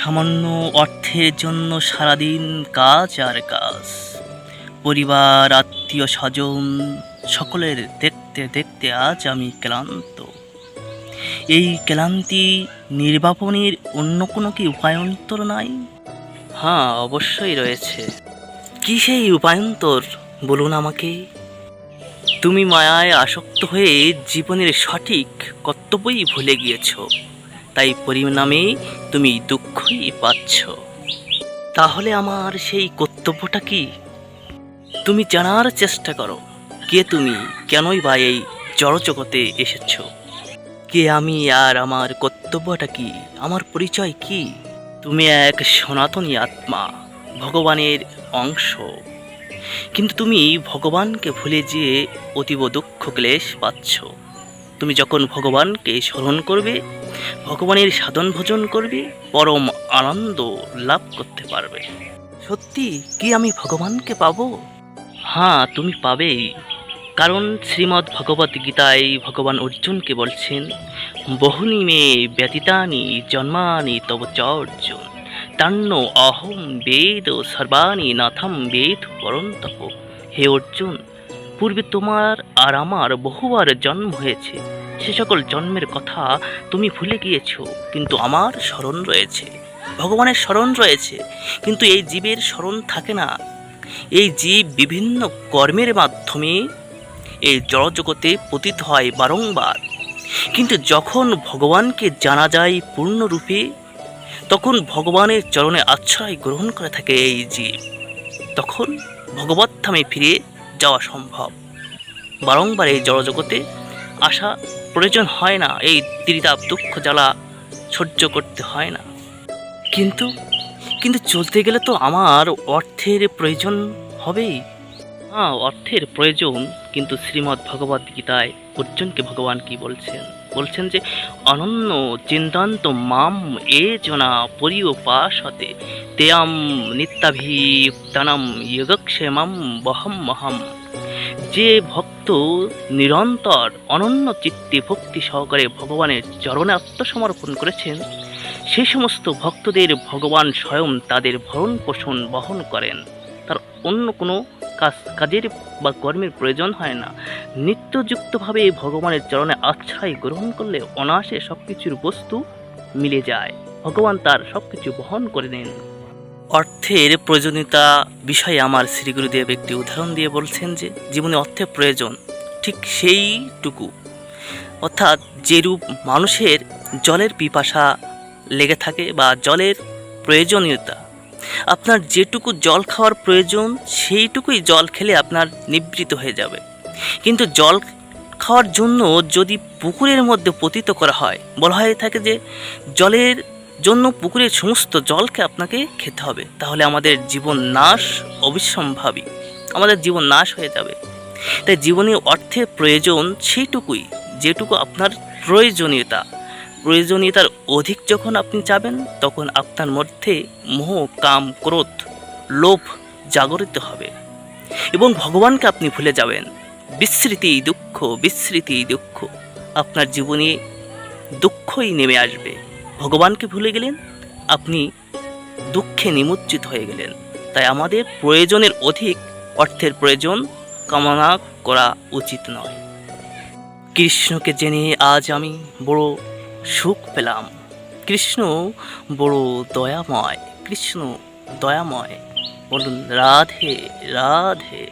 সামান্য অর্থের জন্য সারাদিন কাজ আর কাজ, পরিবার আত্মীয় স্বজন সকলের দেখতে দেখতে আজ আমি ক্লান্ত। এই ক্লান্তি নির্বাপনের অন্য কোনো কি উপায়ন্তর নাই? হ্যাঁ, অবশ্যই রয়েছে। কি সেই উপায়ন্তর বলুন আমাকে। তুমি মায়ায় আসক্ত হয়ে জীবনের সঠিক কর্তব্যই ভুলে গিয়েছ, তাই পরিণামে তুমি দুঃখই পাচ্ছ। তাহলে আমার সেই কর্তব্যটা কি? তুমি জানার চেষ্টা করো, কে তুমি, কেনই বা এই জড়জগতে এসেছ, কে আমি আর আমার কর্তব্যটা কি, আমার পরিচয় কি। তুমি এক সনাতনী আত্মা, ভগবানের অংশ, কিন্তু তুমি ভগবানকে ভুলে যেয়ে অতীব দুঃখ ক্লেশ পাচ্ছ। তুমি যখন ভগবানকে স্মরণ করবে, ভগবানের সাধন ভোজন করবে, পরম আনন্দ লাভ করতে পারবে। সত্যি কি আমি ভগবানকে পাবো? হ্যাঁ, তুমি পাবেই। কারণ শ্রীমদ্ ভগবত গীতায় ভগবান অর্জুনকে বলছেন, বহুনি মে ব্যতীতানি জন্মানি তব চ অর্জুন, তান্ন অহম বেদ সর্বাণি নাথম বেদ পরন্তপ। হে অর্জুন, পূর্বে তোমার আর আমার বহুবার জন্ম হয়েছে, সে সকল জন্মের কথা তুমি ভুলে গিয়েছ, কিন্তু আমার স্মরণ রয়েছে, ভগবানের স্মরণ রয়েছে, কিন্তু এই জীবের স্মরণ থাকে না। এই জীব বিভিন্ন কর্মের মাধ্যমে এই জড়জগতে পতিত হয় বারংবার, কিন্তু যখন ভগবানকে জানা যায় পূর্ণরূপে, তখন ভগবানের চরণে আশ্রয় গ্রহণ করে থাকে এই জীব, তখন ভগবত ধামে ফিরে যাওয়া সম্ভব। বারংবার এই জড়জগতে আসা প্রয়োজন হয় না, এই ত্রিতাপ দুঃখ জ্বালা সহ্য করতে হয় না। কিন্তু কিন্তু চলতে গেলে তো আমার অর্থের প্রয়োজন হবেই। হ্যাঁ, অর্থের প্রয়োজন, কিন্তু শ্রীমদ্ ভগবদ্ গীতায় অর্জুনকে ভগবান কি বলছেন? বলছেন যে অনন্য চিন্তান্ত মাম এ জনা পরিউপাসতে তেয়াম নিত্যাভিতানম যোগক্ষেমম বহম মহম। যে ভক্ত নিরন্তর অনন্য চিত্তে ভক্তি সহকারে ভগবানের চরণে আত্মসমর্পণ করেছেন, সেই সমস্ত ভক্তদের ভগবান স্বয়ং তাদের ভরণ পোষণ বহন করেন। তার অন্য কোনো কাজের বা কর্মের প্রয়োজন হয় না। নিত্যযুক্তভাবে ভগবানের চরণে আশ্রয় গ্রহণ করলে অনায়াসে সব কিছুর বস্তু মিলে যায়, ভগবান তার সব কিছু বহন করে নেন। অর্থের প্রয়োজনীয়তা বিষয়ে আমার শ্রী গুরুদেব একটি উদাহরণ দিয়ে বলছেন যে জীবনে অর্থের প্রয়োজন ঠিক সেইটুকু, অর্থাৎ যেরূপ মানুষের জলের পিপাসা লেগে থাকে বা জলের প্রয়োজনীয়তা, আপনার যেটুকু জল খাওয়ার প্রয়োজন সেইটুকুই জল খেলে আপনার নিবৃত হয়ে যাবে। কিন্তু জল খাওয়ার জন্য যদি পুকুরের মধ্যে পতিত করা হয়, বলা হয়ে থাকে যে জলের জন্য পুকুরের সমস্ত জলকে আপনাকে খেতে হবে, তাহলে আমাদের জীবন নাশ অবিসম্ভাবী, আমাদের জীবন নাশ হয়ে যাবে। তাই জীবনে অর্থের প্রয়োজন সেইটুকুই যেটুকু আপনার প্রয়োজনীয়তার অধিক যখন আপনি চাবেন, তখন আপনার মধ্যে মোহ, কাম, ক্রোধ, লোভ জাগরিত হবে এবং ভগবানকে আপনি ভুলে যাবেন। বিস্মৃতি দুঃখ, আপনার জীবনে দুঃখই নেমে আসবে। ভগবানকে ভুলে গেলেন, আপনি দুঃখে নিমজ্জিত হয়ে গেলেন। তাই আমাদের প্রয়োজনের অধিক অর্থের প্রয়োজন কামনা করা উচিত নয়। কৃষ্ণকে জেনে আজ আমি বড় সুখ পেলাম। কৃষ্ণ বড় দয়াময়, কৃষ্ণ দয়াময়। বলুন রাধে রাধে।